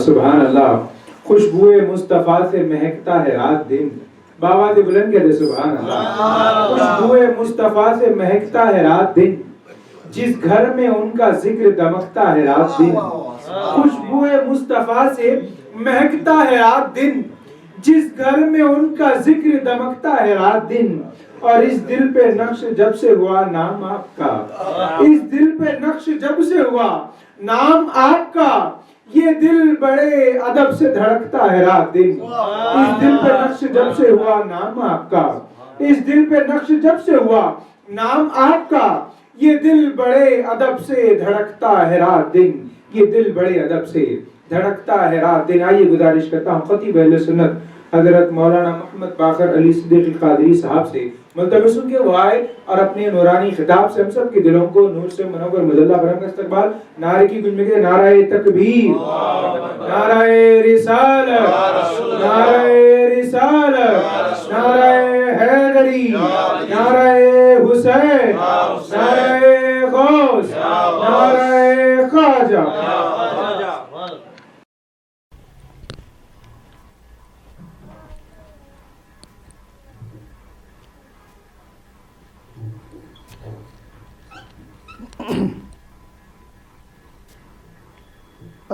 سبحان اللہ. خوشبوئے مصطفیٰ سے مہکتا ہے رات دن. بابا دے بلند کہتے سبحان اللہ. خوشبوئے مصطفیٰ سے مہکتا ہے رات دن، جس گھر میں ان کا ذکر دمکتا ہے رات دن. خوشبوئے مصطفیٰ سے مہکتا ہے رات دن، جس گھر میں ان کا ذکر دمکتا ہے رات دن. اور اس دل پہ نقش جب سے ہوا نام آپ کا، اس دل پہ نقش جب سے ہوا نام آپ کا، یہ دل بڑے ادب سے دھڑکتا ہے رات دن. اس دل پہ نقش جب سے ہوا نام آپ کا، اس دل پہ نقش جب سے ہوا نام آپ کا، یہ دل بڑے ادب سے دھڑکتا ہے رات دن. یہ دل بڑے ادب سے دھڑکتا ہے رات دن. آئیے گزارش کرتا ہوں خطیب اہل سنت حضرت مولانا محمد باقر علی صدیقی قادری صاحب سے ملتمس ان کے وہ آئے اور اپنے نورانی خطاب سے ہم سب کے دلوں کو نور سے منور مجلہ برہم کا استقبال. نعرے کی گونج میں کہتے نعرہ تکبیر، نعرہ رسالت، نعرہ رسالت، نعرہ حیدری، نعرہ حسین، نعرہ غوث، نعرہ خواجہ.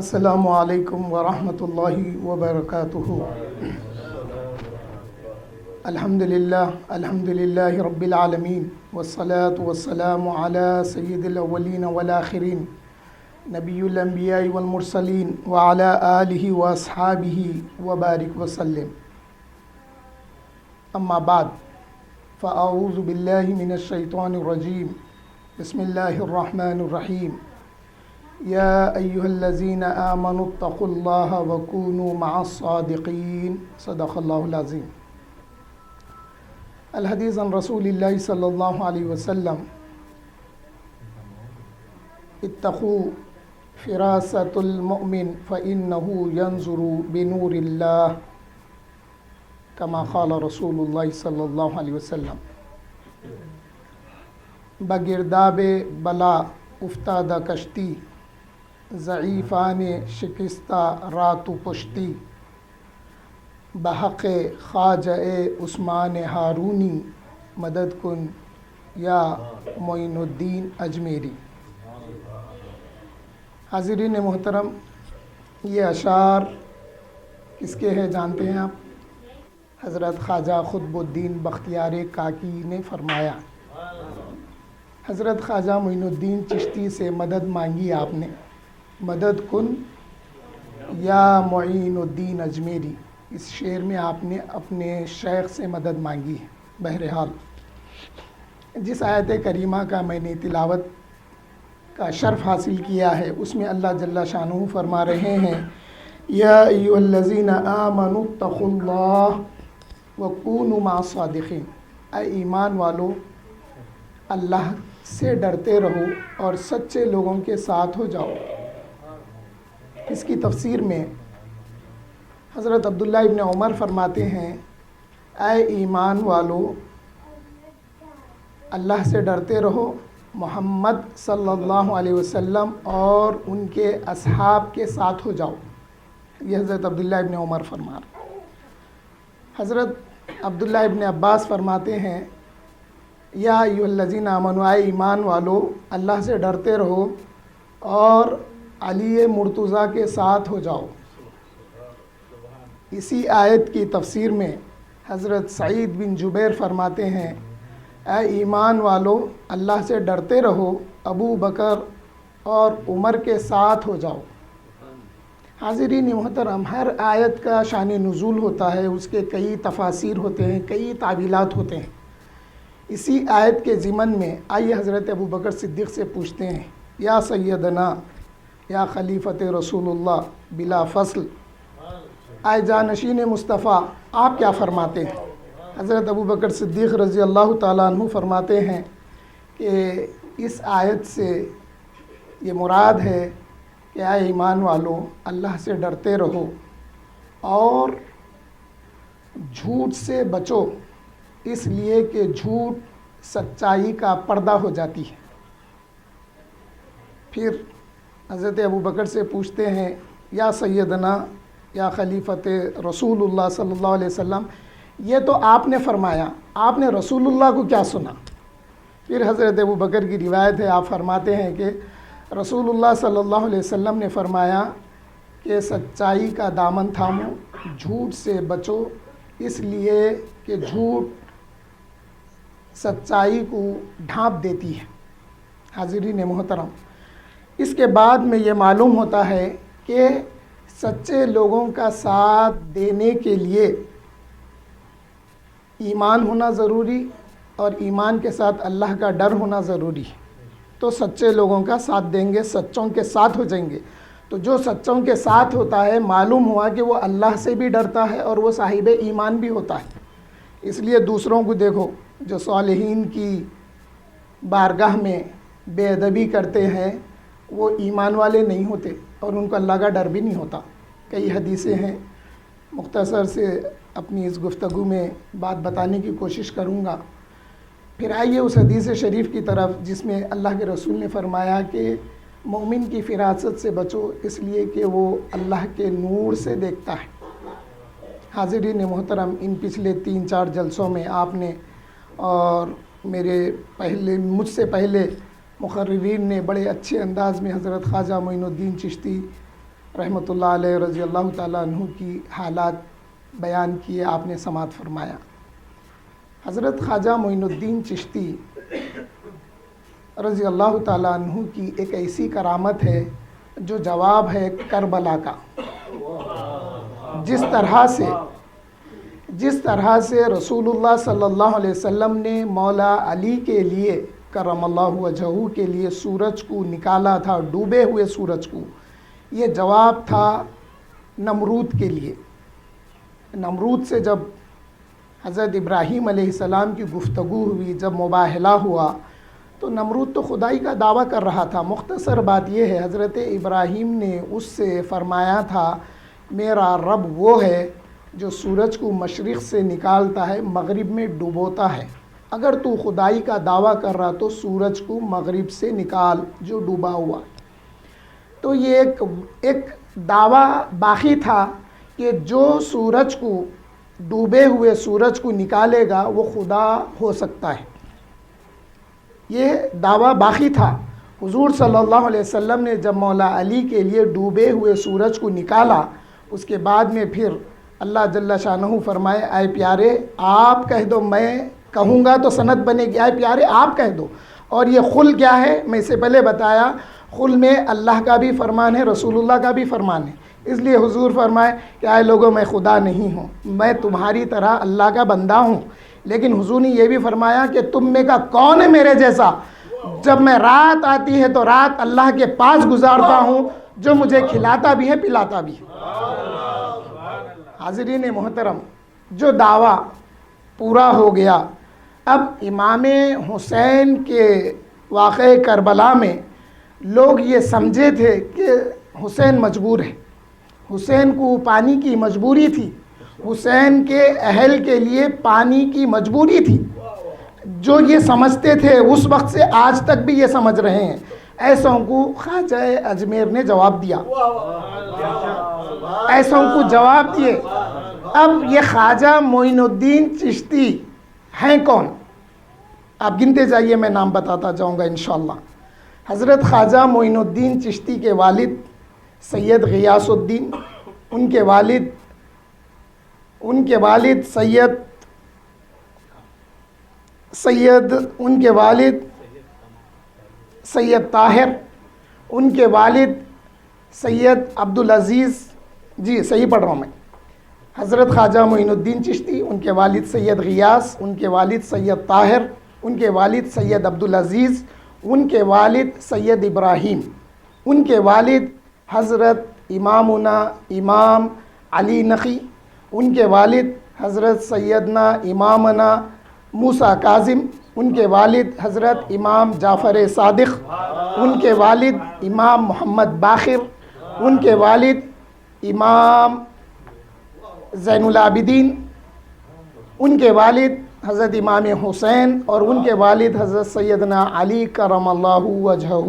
السلام علیکم ورحمۃ اللہ وبرکاتہ. الحمدللہ رب العالمین والصلاة والسلام علی سید الاولین والآخرین نبی الانبیاء والمرسلین وعلی آلہ واصحابہ وبارک وسلم. اما بعد فاعوذ باللہ من الشیطان الرجیم. بسم اللہ الرحمن الرحیم. یا ایہا الذین آمنوا اتقوا اللہ وکونوا مع الصادقین. صدق اللہ العظیم. الحدیث عن رسول اللہ صلی اللہ علیہ وسلم. اتقوا فراست المؤمن فإنه ينظر بنور اللہ کما قال رسول اللہ صلی اللہ علیہ وسلم. بگرداب بلا افتادہ کشتی، ضعیفان شکستہ رات و پشتی، بحق خواجہ عثمان ہارونی مدد کن یا معین الدین اجمیری. حاضرین محترم، یہ اشعار کس کے ہیں جانتے ہیں آپ؟ حضرت خواجہ قطب الدین بختیار کاکی نے فرمایا. حضرت خواجہ معین الدین چشتی سے مدد مانگی آپ نے، مدد کن یا معین الدین اجمیری. اس شعر میں آپ نے اپنے شیخ سے مدد مانگی ہے. بہرحال جس آیت کریمہ کا میں نے تلاوت کا شرف حاصل کیا ہے، اس میں اللہ جل شانہ فرما رہے ہیں یا ایھا الذین آمنوا اتقوا اللہ وکونوا مع الصادقین. اے ایمان والو، اللہ سے ڈرتے رہو اور سچے لوگوں کے ساتھ ہو جاؤ. اس کی تفسیر میں حضرت عبداللہ ابن عمر فرماتے ہیں اے ایمان والو، اللہ سے ڈرتے رہو، محمد صلی اللہ علیہ وسلم اور ان کے اصحاب کے ساتھ ہو جاؤ. یہ حضرت عبداللہ ابن عمر فرما رہے. حضرت عبداللہ ابن عباس فرماتے ہیں یا ایھا الذین آمنوا، اے ایمان والو، اللہ سے ڈرتے رہو اور علی مرتضیٰ کے ساتھ ہو جاؤ. اسی آیت کی تفسیر میں حضرت سعید بن جبیر فرماتے ہیں اے ایمان والو، اللہ سے ڈرتے رہو، ابو بکر اور عمر کے ساتھ ہو جاؤ. حاضرین محترم، ہر آیت کا شان نزول ہوتا ہے، اس کے کئی تفاسیر ہوتے ہیں، کئی تعویلات ہوتے ہیں. اسی آیت کے ضمن میں آئیے حضرت ابو بکر صدیق سے پوچھتے ہیں یا سیدنا یا خلیفۃ رسول اللہ بلا فصل، اے جانشین مصطفیٰ، آپ کیا فرماتے ہیں؟ حضرت ابو بکر صدیق رضی اللہ تعالیٰ عنہ فرماتے ہیں کہ اس آیت سے یہ مراد ہے کہ اے ایمان والو، اللہ سے ڈرتے رہو اور جھوٹ سے بچو، اس لیے کہ جھوٹ سچائی کا پردہ ہو جاتی ہے. پھر حضرت ابو بکر سے پوچھتے ہیں یا سیدنا یا خلیفت رسول اللہ صلی اللہ علیہ وسلم، یہ تو آپ نے فرمایا، آپ نے رسول اللہ کو کیا سنا؟ پھر حضرت ابو بکر کی روایت ہے، آپ فرماتے ہیں کہ رسول اللہ صلی اللہ علیہ وسلم نے فرمایا کہ سچائی کا دامن تھامو، جھوٹ سے بچو، اس لیے کہ جھوٹ سچائی کو ڈھانپ دیتی ہے۔ حاضرین محترم، اس کے بعد میں یہ معلوم ہوتا ہے کہ سچے لوگوں کا ساتھ دینے کے لیے ایمان ہونا ضروری، اور ایمان کے ساتھ اللہ کا ڈر ہونا ضروری ہے۔ تو سچے لوگوں کا ساتھ دیں گے، سچوں کے ساتھ ہو جائیں گے۔ تو جو سچوں کے ساتھ ہوتا ہے، معلوم ہوا کہ وہ اللہ سے بھی ڈرتا ہے اور وہ صاحب ایمان بھی ہوتا ہے۔ اس لیے دوسروں کو دیکھو، جو صالحین کی بارگاہ میں بے ادبی کرتے ہیں، وہ ایمان والے نہیں ہوتے اور ان کو اللہ کا ڈر بھی نہیں ہوتا۔ کئی حدیثیں ہیں، مختصر سے اپنی اس گفتگو میں بات بتانے کی کوشش کروں گا۔ پھر آئیے اس حدیث شریف کی طرف جس میں اللہ کے رسول نے فرمایا کہ مومن کی فراست سے بچو، اس لیے کہ وہ اللہ کے نور سے دیکھتا ہے۔ حاضرین محترم، ان پچھلے 3-4 جلسوں میں آپ نے اور مجھ سے پہلے مقررین نے بڑے اچھے انداز میں حضرت خواجہ معین الدین چشتی رحمۃ اللہ علیہ رضی اللہ تعالیٰ عنہ کی حالات بیان کیے، آپ نے سماعت فرمایا۔ حضرت خواجہ معین الدین چشتی رضی اللہ تعالیٰ عنہ کی ایک ایسی کرامت ہے جو جواب ہے کربلا کا۔ جس طرح سے رسول اللہ صلی اللہ علیہ وسلم نے مولا علی کے لیے کرم اللہ وجہہ کے لیے سورج کو نکالا تھا، ڈوبے ہوئے سورج کو، یہ جواب تھا نمرود کے لیے۔ نمرود سے جب حضرت ابراہیم علیہ السلام کی گفتگو ہوئی، جب مباہلہ ہوا، تو نمرود تو خدائی کا دعویٰ کر رہا تھا۔ مختصر بات یہ ہے، حضرت ابراہیم نے اس سے فرمایا تھا میرا رب وہ ہے جو سورج کو مشرق سے نکالتا ہے، مغرب میں ڈبوتا ہے۔ اگر تو خدائی کا دعویٰ کر رہا تو سورج کو مغرب سے نکال جو ڈوبا ہوا۔ تو یہ ایک دعویٰ باقی تھا کہ جو سورج کو، ڈوبے ہوئے سورج کو نکالے گا وہ خدا ہو سکتا ہے۔ یہ دعویٰ باقی تھا۔ حضور صلی اللہ علیہ وسلم نے جب مولا علی کے لیے ڈوبے ہوئے سورج کو نکالا، اس کے بعد میں پھر اللہ جل شانہ فرمائے اے پیارے آپ کہہ دو، میں کہوں گا تو سند بنے گی، اے پیارے آپ کہہ دو۔ اور یہ خل کیا ہے، میں اس سے پہلے بتایا، خل میں اللہ کا بھی فرمان ہے، رسول اللہ کا بھی فرمان ہے۔ اس لیے حضور فرمائے کہ اے لوگوں میں خدا نہیں ہوں، میں تمہاری طرح اللہ کا بندہ ہوں۔ لیکن حضور نے یہ بھی فرمایا کہ تم میں کا کون ہے میرے جیسا، جب میں رات آتی ہے تو رات اللہ کے پاس گزارتا ہوں، جو مجھے کھلاتا بھی ہے پلاتا بھی ہے۔ حاضرین محترم، جو دعویٰ پورا ہو گیا، اب امام حسین کے واقعہ کربلا میں لوگ یہ سمجھے تھے کہ حسین مجبور ہے، حسین کو پانی کی مجبوری تھی، حسین کے اہل کے لیے پانی کی مجبوری تھی۔ جو یہ سمجھتے تھے اس وقت سے آج تک بھی یہ سمجھ رہے ہیں، ایسوں کو خواجہ اجمیر نے جواب دیا، ایسوں کو جواب دیے۔ اب یہ خواجہ معین الدین چشتی ہیں کون؟ آپ گنتے جائیے، میں نام بتاتا جاؤں گا انشاءاللہ۔ حضرت خواجہ معین الدین چشتی کے والد سید غیاث الدین، ان کے والد سید طاہر، ان کے والد سید عبدالعزیز، جی صحیح پڑھ رہا ہوں میں، حضرت خواجہ معین الدین چشتی، ان کے والد سید غیاث، ان کے والد سید طاہر، ان کے والد سید عبدالعزیز، ان کے والد سید ابراہیم، ان کے والد حضرت امامنا امام علی نقی، ان کے والد حضرت سیدنا امامنا موسیٰ کاظم، ان کے والد حضرت امام جعفر صادق، ان کے والد امام محمد باقر، ان کے والد امام زین العابدین، ان کے والد حضرت امام حسین، اور ان کے والد حضرت سیدنا علی کرم اللہ وجہہ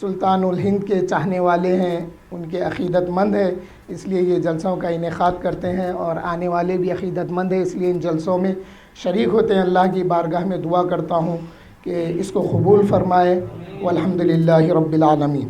سلطان الہند کے چاہنے والے ہیں، ان کے عقیدت مند ہیں، اس لیے یہ جلسوں کا انعقاد کرتے ہیں، اور آنے والے بھی عقیدت مند ہیں، اس لیے ان جلسوں میں شریک ہوتے ہیں۔ اللہ کی بارگاہ میں دعا کرتا ہوں کہ اس کو قبول فرمائے، والحمدللہ رب العالمین۔